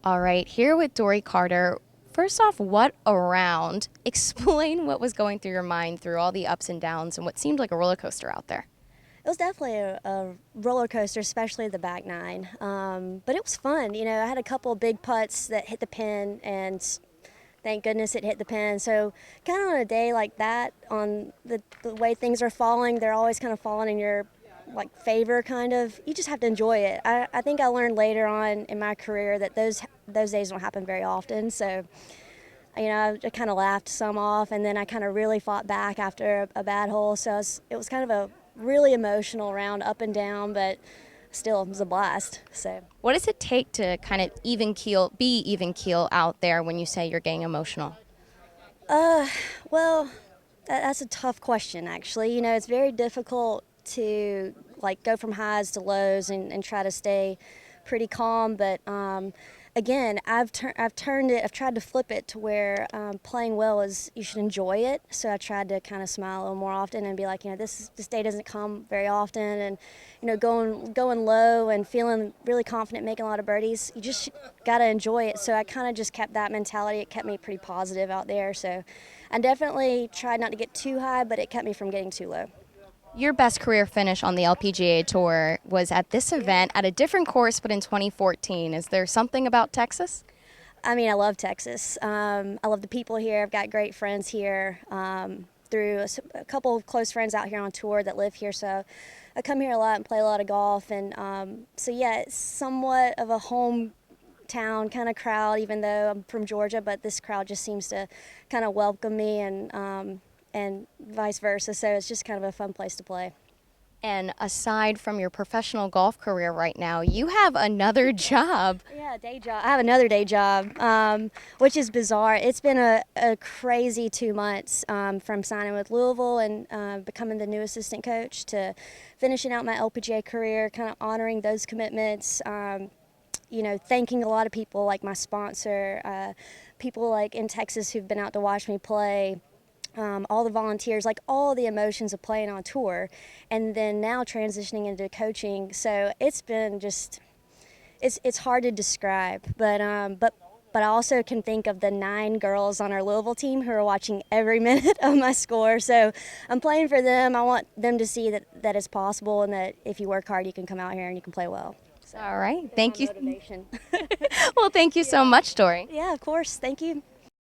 All right, here with Dory Carter. First off, what around? Explain what was going through your mind through all the ups and downs and what seemed like a roller coaster out there. It was definitely a roller coaster, especially the back nine. But it was fun. I had a couple of big putts that hit the pin, and thank goodness it hit the pin. So, kind of on a day like that, on the way things are falling, they're always kind of falling in your favor, kind of. You just have to enjoy it. I think I learned later on in my career that those days don't happen very often. So, I kind of laughed some off, and then I kind of really fought back after a bad hole. So it was kind of a really emotional round, up and down, but still it was a blast. So What does it take to kind of be even keel out there when you say you're getting emotional? well, that's a tough question, actually. It's very difficult to go from highs to lows and try to stay pretty calm. But again, I've turned it. I've tried to flip it to where playing well is you should enjoy it. So I tried to kind of smile a little more often and be like, this day doesn't come very often, and going low and feeling really confident, making a lot of birdies. You just gotta enjoy it. So I kind of just kept that mentality. It kept me pretty positive out there. So I definitely tried not to get too high, but it kept me from getting too low. Your best career finish on the LPGA Tour was at this event at a different course, but in 2014. Is there something about Texas? I mean, I love Texas. I love the people here. I've got great friends here through a couple of close friends out here on tour that live here. So I come here a lot and play a lot of golf. And so, yeah, it's somewhat of a hometown kind of crowd, even though I'm from Georgia. But this crowd just seems to kind of welcome me and vice versa. So it's just kind of a fun place to play. And aside from your professional golf career right now, you have another job. Yeah, day job. I have another day job, which is bizarre. It's been a crazy 2 months from signing with Louisville and becoming the new assistant coach to finishing out my LPGA career, kind of honoring those commitments. Thanking a lot of people like my sponsor, people like in Texas who've been out to watch me play. All the volunteers, like all the emotions of playing on tour, and then now transitioning into coaching. So it's been just, it's hard to describe, but I also can think of the 9 girls on our Louisville team who are watching every minute of my score. So I'm playing for them. I want them to see that it's possible, and that if you work hard, you can come out here and you can play well. So All right. Thank you. motivation. Well, thank you so much, Dory. Yeah, of course. Thank you.